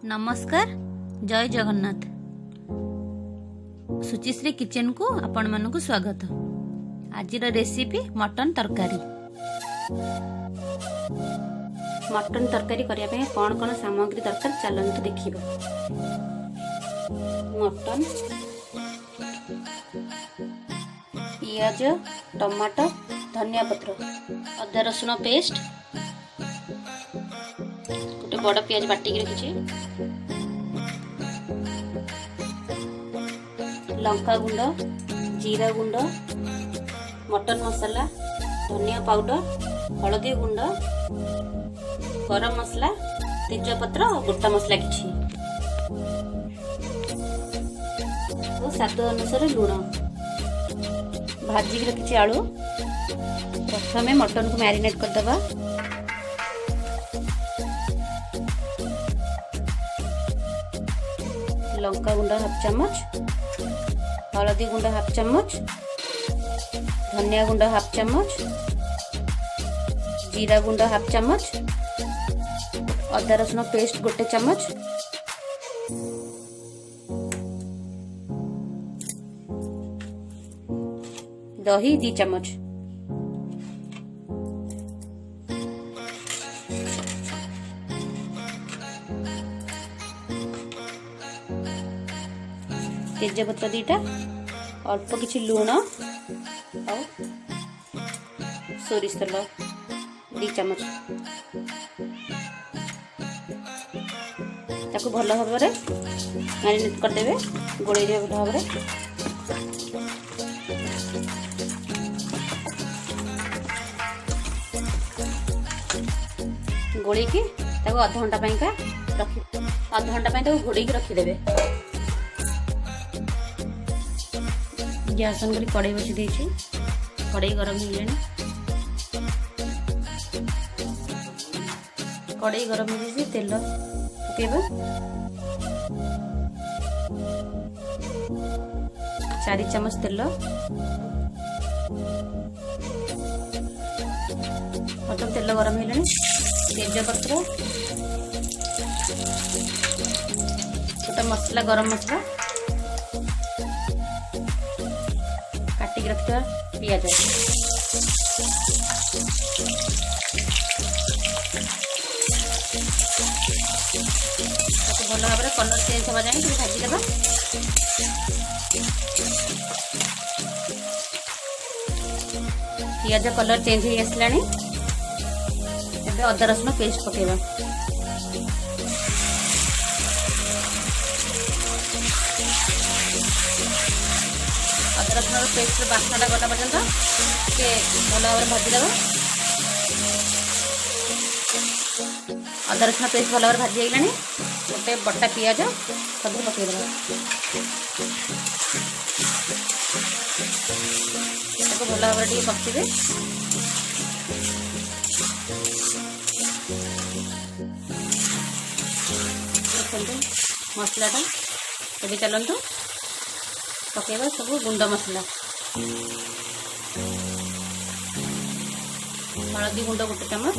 नमस्कार, जय जगन्नाथ। सुचिश्री किचन को आपण मानक स्वागत। आज रेसिपी मटन तरकारी। मटन तरकारी करने कौन कौन सामग्री दरकार चलते देखिए। मटन, पियाज, टमाटो, धनिया पत्र, अदा रसुण पेस्ट, गोटे बड़ पियाज बाटिक रखी, लंका गुंड, जीरा गुंड, मटन मसाला, धनिया पाउडर, हलदी गुंड, गरम मसला, तेजपत्र और गोटा मसला किछि और स्वाद अनुसार लुण। भाजी रखी आलू। प्रथमे मटन को मैरिनेट करदबा। लंका गुंड हाफ चम्मच, हलदी गुंड हाफ चम्मच, धनिया गुंड हाफ चम्मच, जीरा गुंड हाफ चम्मच, अदा रसुण पेस्ट गोटे चम्मच, दही 2 चम्मच, तेजपत्र 2टा, अल्प किछि लुण और सोरिष तेल 2 चम्मच। ताको भल भाव मैरिनेट करदेवे, गोड़े भल भाव। गोड़ी की आधा घंटा रखी, आधा घंटा घोड़े रखीदे। गैस ऑन कर कड़ाई बसी देछि। कड़ाई गरम हो गलानी। कड़ाई गरम हो तेल पकेबा। 4 चम्मच तेल। मतलब तेल गरम हो गलानी। तेजपत्र, गोटा मसला, गरम मसला, काटिक रखा पियाज, भल भाव कलर चेंज हवा जाए भाजीदेवा। पियाज कलर चेंज हो आसलानी। अदा रसुण पेस्ट पकेबा। अदा रसुण पेस्ट बास्नाटा गला पर्यंत भल भाव भाजीदेव। अदा रसुण पेस्ट भल भाव भाजी गलानी। गोटे बटा पियाज सब पकेदेव। भल भाव कषिबे। मसलाटा ए चलतु पकेबा सब गुंड मसला। हलदी गुंड गोटे चम्मच,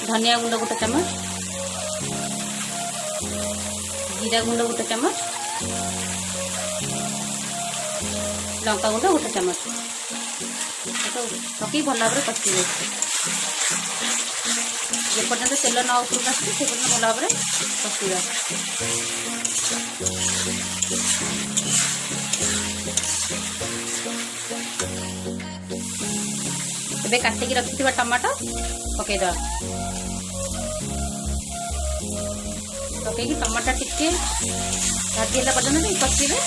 धनिया गुंड गोटे चम्मच, जीरा गुंड गोटे चम्मच, लंका गुंड गोटे चम्मच पकई भल भाव कषिबे। जेपर्यंत तेल न उपरक आसे से भल भाव कषिबा। एबे काटिक रखिथिबा टमाटो पकेइदबा। पकईकि टमाटो टिके भाजीला पर्यंत कषिबे।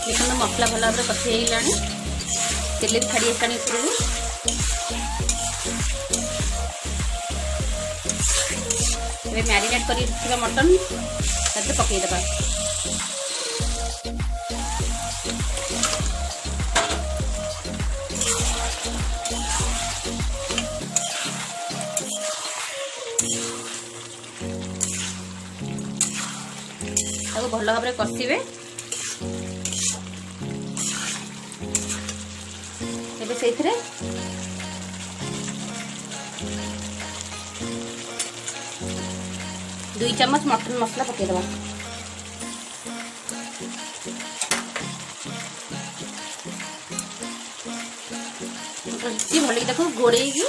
देखो मसला भल भाव कषि होगा। तेल भी छाड़ी आसानी उपरकू। मैरिनेट कर मटन पकईदबा। भल भाव कषिबे। ସେଇଥିରେ ଦୁଇ ଚାମଚ ମଟନ ମସଲା ପକେଇଦବା। ଭଲ ତାକୁ ଘୋଡ଼େଇକି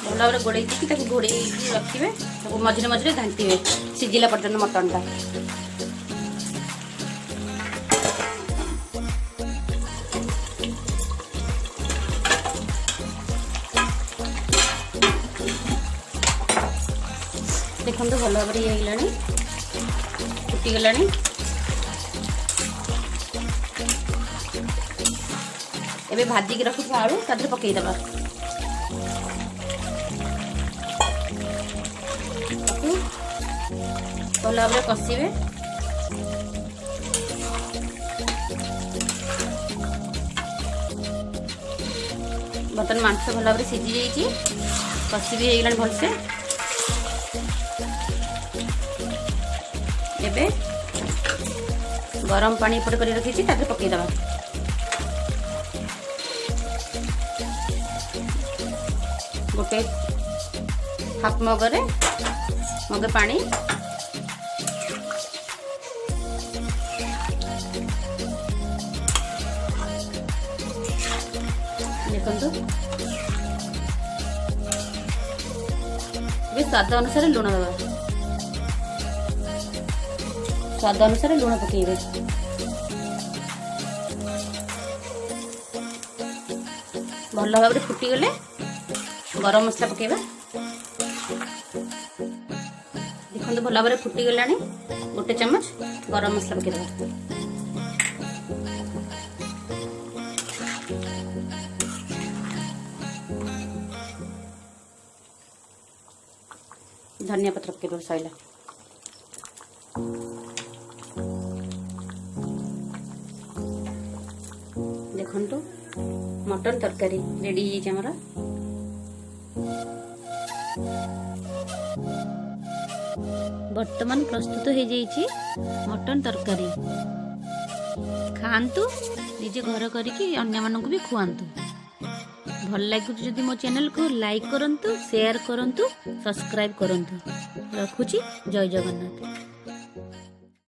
ଭଲ ଭାବରେ ଘୋଡ଼େଇ ଦେଇକି ତାକୁ ଘୋଡ଼େଇକି ରଖିବେ। ତାକୁ ମଝିରେ ମଝିରେ ଘାଣ୍ଟିବେ ସିଝିଲା ପର୍ଯ୍ୟନ୍ତ ମଟନଟା। ଦେଖନ୍ତୁ ଭଲ ଭାବରେ ଇଏ ହେଇଗଲାଣି, ଫୁଟିଗଲାଣି। ଏବେ ଭାଜିକି ରଖିଥିବା ଆଳୁ ତା ଦେହରେ ପକେଇଦବା। ଭଲ ଭାବରେ କଷିବେ। ବର୍ତ୍ତମାନ ମାଂସ ଭଲ ଭାବରେ ସିଝି ଯାଇଛି, କଷି ବି ହେଇଗଲାଣି ଭଲସେ। ଏବେ ଗରମ ପାଣି ଏପଟେ କରି ରଖିଛି ତା ଦେହରେ ପକେଇଦବା। ଗୋଟେ ହାଫ୍ ମଗରେ ମଗେ ପାଣି। ଦେଖନ୍ତୁ ଏବେ ସ୍ୱାଦ ଅନୁସାରେ ଲୁଣ ଦେବା। ସ୍ୱାଦ ଅନୁସାରେ ଲୁଣ ପକେଇବେ। ଭଲ ଭାବରେ ଫୁଟିଗଲେ ଗରମ ମସଲା ପକେଇବା। ଦେଖନ୍ତୁ ଭଲ ଭାବରେ ଫୁଟିଗଲାଣି। ଗୋଟେ ଚାମଚ ଗରମ ମସଲା ପକେଇଦେବା। ଧନିଆ ପତ୍ର ପକେଇଦେବା। ସଇଲା। ଦେଖନ୍ତୁ ମଟନ ତରକାରୀ ରେଡି ହେଇଯାଇଛି ଆମର। ବର୍ତ୍ତମାନ ପ୍ରସ୍ତୁତ ହେଇଯାଇଛି ମଟନ ତରକାରୀ। ଖାଆନ୍ତୁ, ନିଜେ ଘର କରିକି ଅନ୍ୟମାନଙ୍କୁ ବି ଖୁଆନ୍ତୁ। ଭଲ ଲାଗୁଛି ଯଦି ମୋ ଚ୍ୟାନେଲକୁ ଲାଇକ୍ କରନ୍ତୁ, ସେୟାର କରନ୍ତୁ, ସବସ୍କ୍ରାଇବ୍ କରନ୍ତୁ। ରଖୁଛି। ଜୟ ଜଗନ୍ନାଥ।